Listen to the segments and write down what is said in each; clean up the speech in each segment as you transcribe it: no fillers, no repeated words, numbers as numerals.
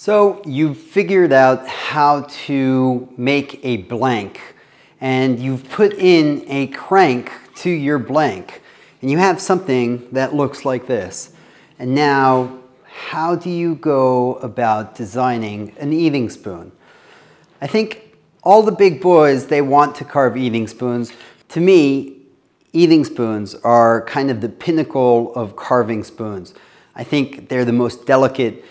So you've figured out how to make a blank, and you've put in a crank to your blank, and you have something that looks like this. And now, how do you go about designing an eating spoon? I think all the big boys, they want to carve eating spoons. To me, eating spoons are kind of the pinnacle of carving spoons. I think they're the most delicate.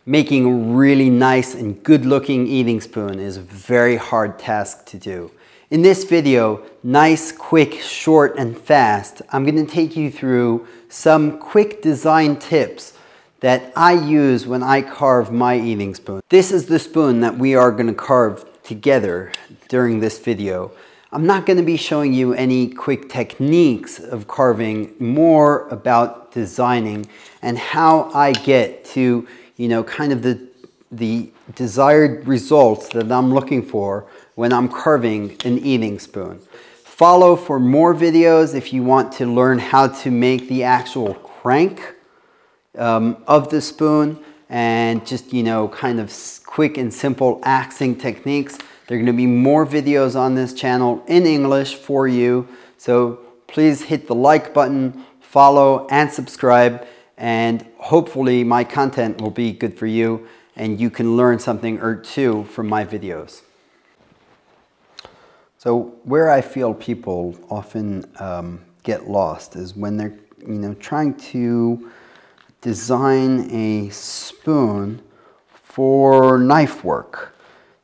Making a really nice and good looking eating spoon is a very hard task to do. In this video, nice, quick, short, and fast, I'm going to take you through some quick design tips that I use when I carve my eating spoon. This is the spoon that we are going to carve together during this video. I'm not going to be showing you any quick techniques of carving, more about designing and how I get to kind of the desired results that I'm looking for when I'm carving an eating spoon. Follow for more videos if you want to learn how to make the actual crank of the spoon and just, kind of quick and simple axing techniques. There are going to be more videos on this channel in English for you. So please hit the like button, follow, and subscribe. And hopefully my content will be good for you and you can learn something or two from my videos. So where I feel people often get lost is when they're trying to design a spoon for knife work.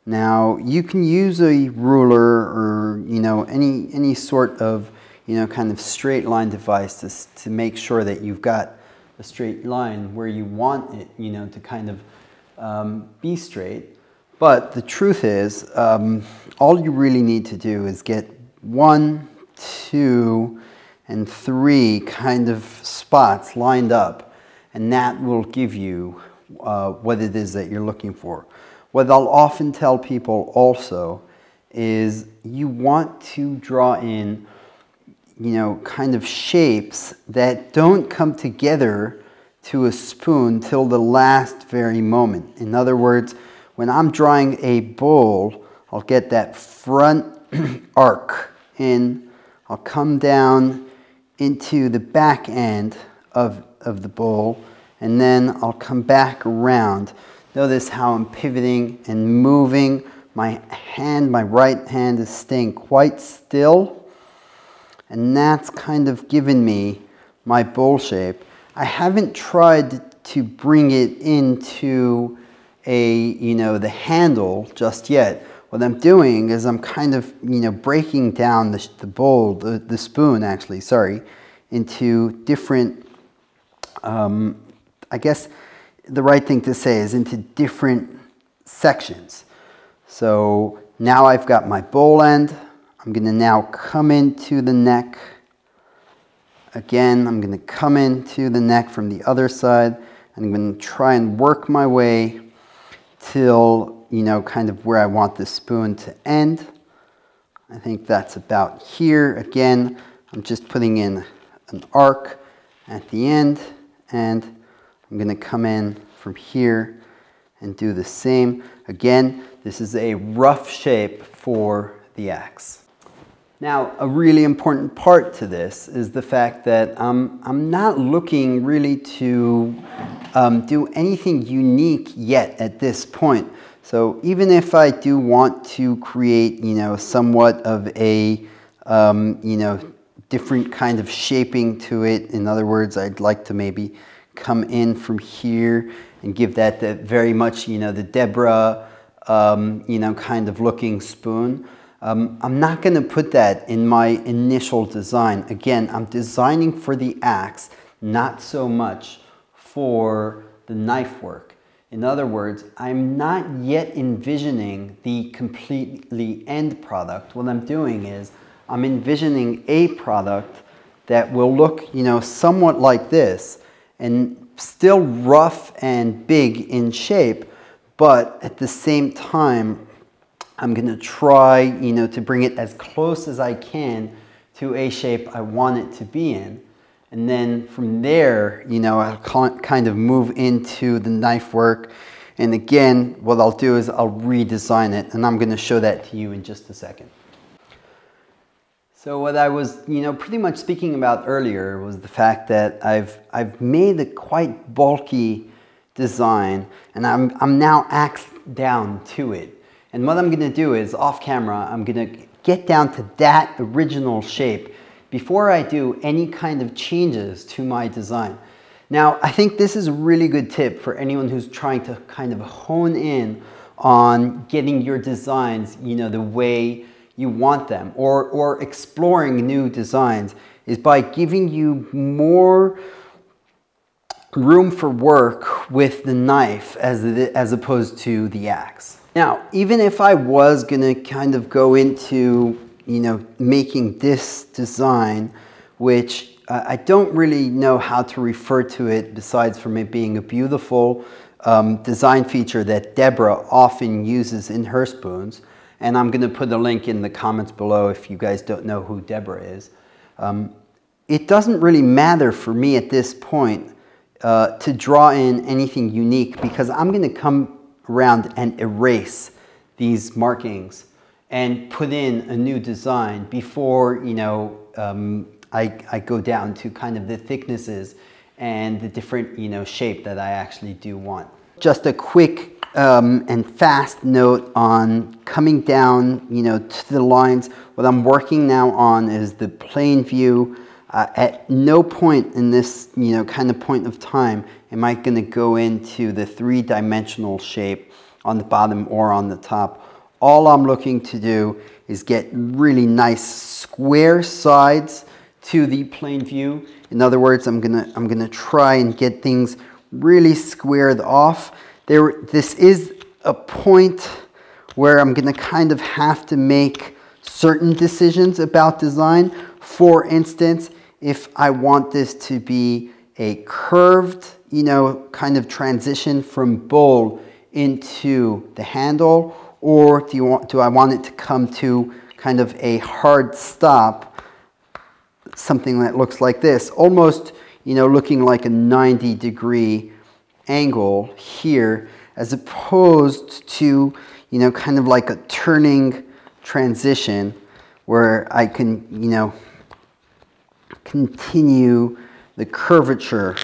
Now you can use a ruler or any sort of kind of straight line device to make sure that you've got a straight line where you want it, to kind of be straight. But the truth is, all you really need to do is get 1, 2, and 3 kind of spots lined up, and that will give you what it is that you're looking for. What I'll often tell people also is you want to draw in kind of shapes that don't come together to a spoon till the last very moment. In other words, when I'm drawing a bowl, I'll get that front arc in, I'll come down into the back end of the bowl, and then I'll come back around. Notice how I'm pivoting and moving. My right hand is staying quite still. And that's kind of given me my bowl shape. I haven't tried to bring it into the handle just yet. What I'm doing is I'm kind of, breaking down the spoon actually, sorry, into different, I guess the right thing to say is into different sections. So now I've got my bowl end. I'm going to now come into the neck. Again, I'm going to come into the neck from the other side. And I'm going to try and work my way till, kind of where I want the spoon to end. I think that's about here. Again, I'm just putting in an arc at the end. And I'm going to come in from here and do the same. Again, this is a rough shape for the axe. Now, a really important part to this is the fact that I'm not looking really to do anything unique yet at this point. So even if I do want to create, somewhat of a, different kind of shaping to it, in other words, I'd like to maybe come in from here and give that very much, the Deborah, kind of looking spoon. I'm not going to put that in my initial design. Again, I'm designing for the axe, not so much for the knife work. In other words, I'm not yet envisioning the completely end product. What I'm doing is I'm envisioning a product that will look, somewhat like this and still rough and big in shape, but at the same time, I'm going to try, to bring it as close as I can to a shape I want it to be in. And then from there, I'll kind of move into the knife work And again, what I'll do is I'll redesign it, and I'm going to show that to you in just a second. So what I was, pretty much speaking about earlier was the fact that I've made a quite bulky design, and I'm now axed down to it. And what I'm going to do is, off camera, I'm going to get down to that original shape before I do any kind of changes to my design. Now, I think this is a really good tip for anyone who's trying to kind of hone in on getting your designs, the way you want them, or exploring new designs, is by giving you more room for work with the knife as opposed to the axe. Now, even if I was gonna kind of go into, making this design, which I don't really know how to refer to it besides from it being a beautiful design feature that Deborah often uses in her spoons. And I'm going to put a link in the comments below if you guys don't know who Deborah is. It doesn't really matter for me at this point to draw in anything unique, because I'm going to come around and erase these markings and put in a new design before, I go down to kind of the thicknesses and the different, shape that I actually do want. Just a quick and fast note on coming down, to the lines. What I'm working now on is the plane view. At no point in this, kind of point of time am I going to go into the three-dimensional shape on the bottom or on the top. All I'm looking to do is get really nice square sides to the plane view. In other words, I'm gonna try and get things really squared off. This is a point where I'm gonna kind of have to make certain decisions about design. For instance, if I want this to be a curved, kind of transition from bowl into the handle, or do I want it to come to kind of a hard stop, something that looks like this, almost, looking like a 90-degree angle here, as opposed to, kind of like a turning transition where I can, continue the curvature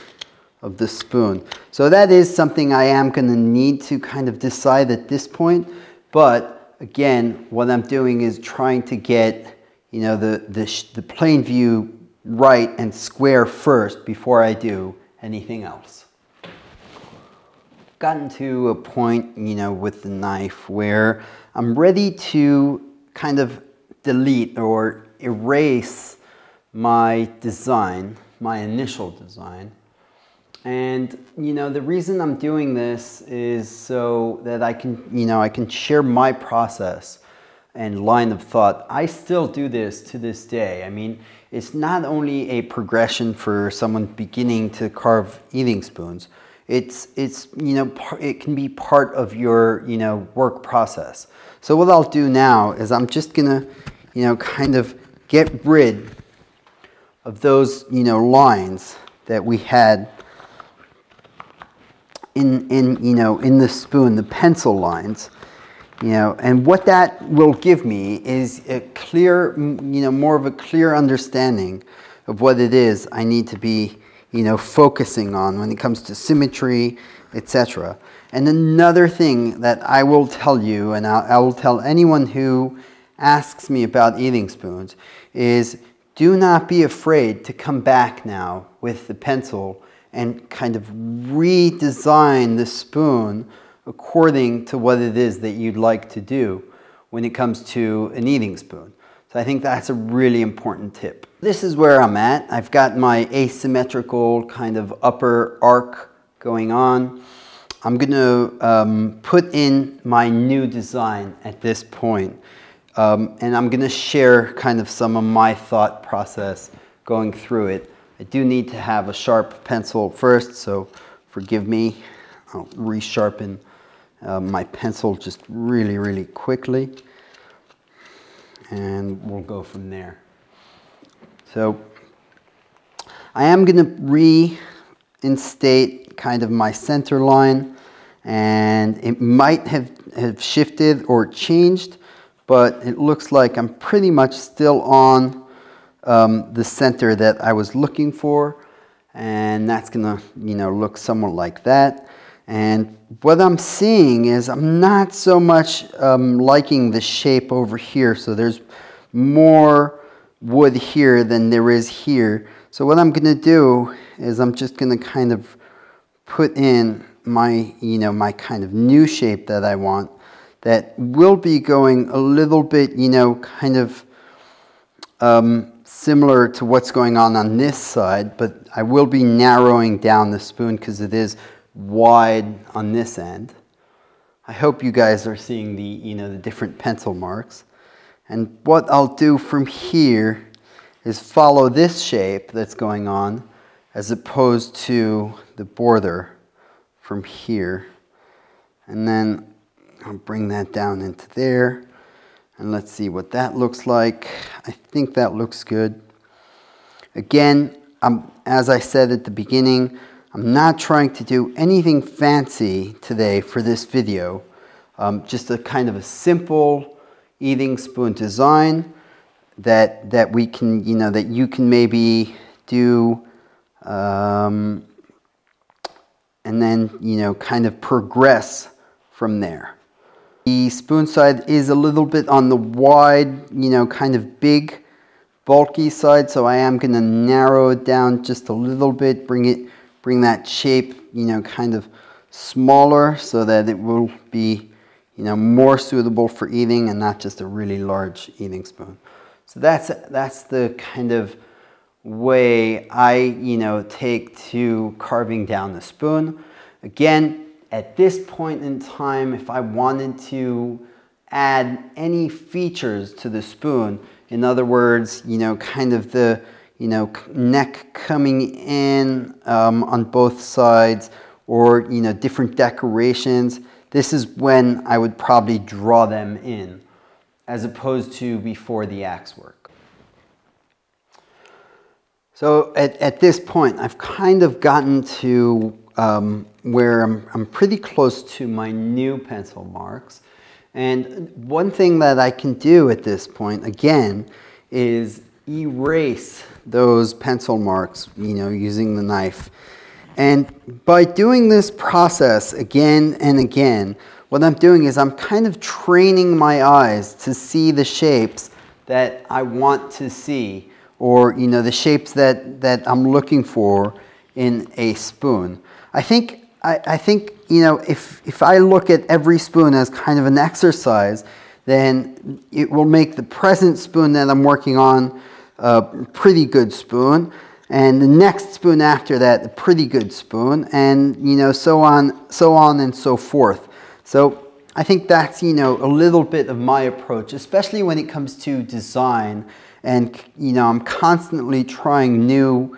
of the spoon. So that is something I am going to need to kind of decide at this point. But again, what I'm doing is trying to get, the plane view right and square first before I do anything else. Gotten to a point, with the knife where I'm ready to kind of delete or erase my design, my initial design. And, the reason I'm doing this is so that I can, I can share my process and line of thought. I still do this to this day. I mean, it's not only a progression for someone beginning to carve eating spoons. It's it can be part of your, work process. So what I'll do now is I'm just gonna, kind of get rid of those, lines that we had in the spoon, the pencil lines, and what that will give me is a clear, more of a clear understanding of what it is I need to be, focusing on when it comes to symmetry, etc. And another thing that I will tell you, and I will tell anyone who asks me about eating spoons, is do not be afraid to come back now with the pencil and kind of redesign the spoon according to what it is that you'd like to do when it comes to an eating spoon. So I think that's a really important tip. This is where I'm at. I've got my asymmetrical kind of upper arc going on. I'm going to put in my new design at this point. And I'm going to share kind of some of my thought process going through it. I do need to have a sharp pencil first, so forgive me. I'll resharpen my pencil just really, really quickly. And we'll go from there. So I am going to reinstate kind of my center line, and it might have shifted or changed, but it looks like I'm pretty much still on the center that I was looking for, and that's gonna, you know, look somewhat like that. And what I'm seeing is I'm not so much liking the shape over here, so there's more wood here than there is here. So what I'm gonna do is I'm just gonna kind of put in my, you know, my kind of new shape that I want, that will be going a little bit, you know, kind of similar to what's going on this side, but I will be narrowing down the spoon because it is wide on this end. I hope you guys are seeing the, you know, the different pencil marks. And what I'll do from here is follow this shape that's going on as opposed to the border from here. And then I'll bring that down into there. And let's see what that looks like. I think that looks good. Again, as I said at the beginning, I'm not trying to do anything fancy today for this video. Just a kind of a simple eating spoon design that we can, you know, that you can maybe do, and then, you know, kind of progress from there. The spoon side is a little bit on the wide, you know, kind of big, bulky side, so I am going to narrow it down just a little bit, bring that shape, you know, kind of smaller so that it will be, you know, more suitable for eating and not just a really large eating spoon. So that's the kind of way I, you know, take to carving down the spoon. Again, at this point in time, if I wanted to add any features to the spoon, in other words, you know, kind of the, you know, neck coming in on both sides, or, you know, different decorations, this is when I would probably draw them in, as opposed to before the axe work. So at this point, I've kind of gotten to where I'm pretty close to my new pencil marks. And one thing that I can do at this point, again, is erase those pencil marks, you know, using the knife. And by doing this process again and again, what I'm doing is I'm kind of training my eyes to see the shapes that I want to see, or, you know, the shapes that I'm looking for in a spoon. I think, you know, if I look at every spoon as kind of an exercise, then it will make the present spoon that I'm working on a pretty good spoon, and the next spoon after that a pretty good spoon, and, you know, so on and so forth. So I think that's, you know, a little bit of my approach, especially when it comes to design. And, you know, I'm constantly trying new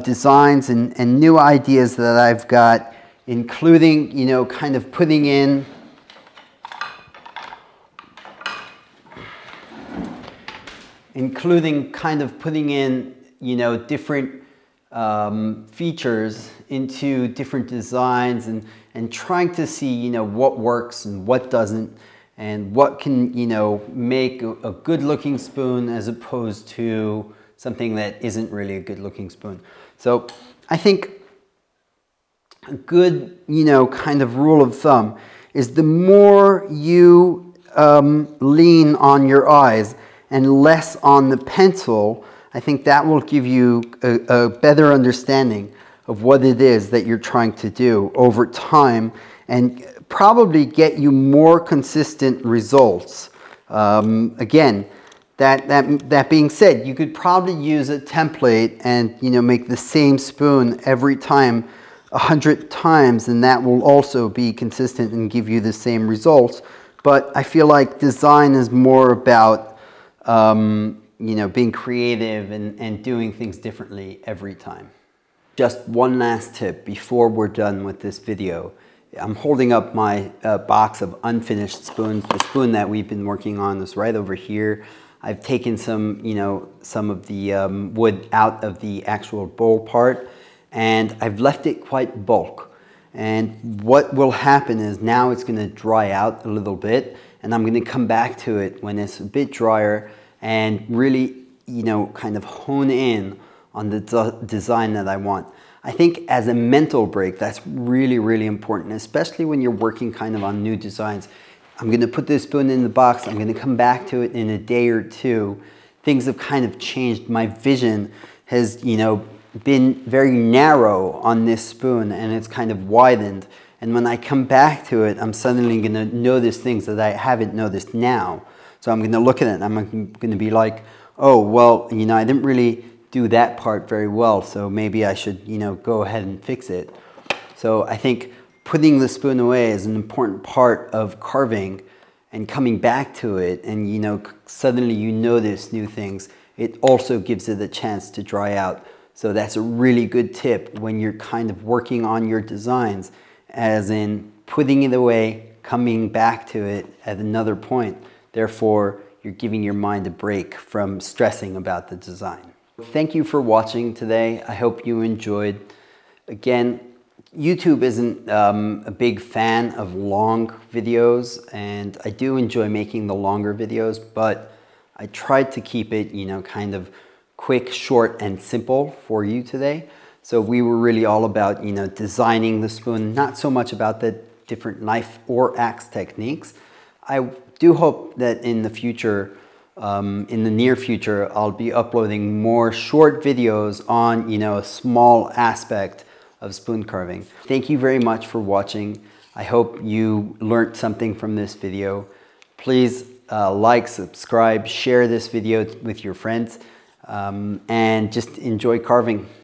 designs and new ideas that I've got, including, you know, kind of putting in you know, different features into different designs, and trying to see, you know, what works and what doesn't, and what can, you know, make a good looking spoon as opposed to something that isn't really a good looking spoon. So I think a good, you know, kind of rule of thumb is the more you lean on your eyes and less on the pencil, I think that will give you a better understanding of what it is that you're trying to do over time, and probably get you more consistent results. Again, that being said, you could probably use a template and, you know, make the same spoon every time 100 times, and that will also be consistent and give you the same results. But I feel like design is more about you know, being creative and doing things differently every time. Just one last tip before we're done with this video. I'm holding up my box of unfinished spoons. The spoon that we've been working on is right over here. I've taken some, you know, some of the wood out of the actual bowl part, and I've left it quite bulk. And what will happen is now it's going to dry out a little bit, and I'm going to come back to it when it's a bit drier and really, you know, kind of hone in on the design that I want. I think as a mental break, that's really, really important, especially when you're working kind of on new designs. I'm going to put this spoon in the box. I'm going to come back to it in a day or two. Things have kind of changed. My vision has, you know, been very narrow on this spoon, and it's kind of widened. And when I come back to it, I'm suddenly going to notice things that I haven't noticed now. So I'm going to look at it and I'm going to be like, oh, well, you know, I didn't really do that part very well, so maybe I should, you know, go ahead and fix it. So I think putting the spoon away is an important part of carving, and coming back to it, and, you know, suddenly you notice new things. It also gives it a chance to dry out. So that's a really good tip when you're kind of working on your designs, as in putting it away, coming back to it at another point. Therefore, you're giving your mind a break from stressing about the design. Thank you for watching today. I hope you enjoyed. Again, YouTube isn't a big fan of long videos, and I do enjoy making the longer videos, but I tried to keep it, you know, kind of quick, short, and simple for you today. So we were really all about, you know, designing the spoon, not so much about the different knife or axe techniques. I do hope that in the future, in the near future, I'll be uploading more short videos on, you know, a small aspect of spoon carving. Thank you very much for watching. I hope you learned something from this video. Please like, subscribe, share this video with your friends, and just enjoy carving.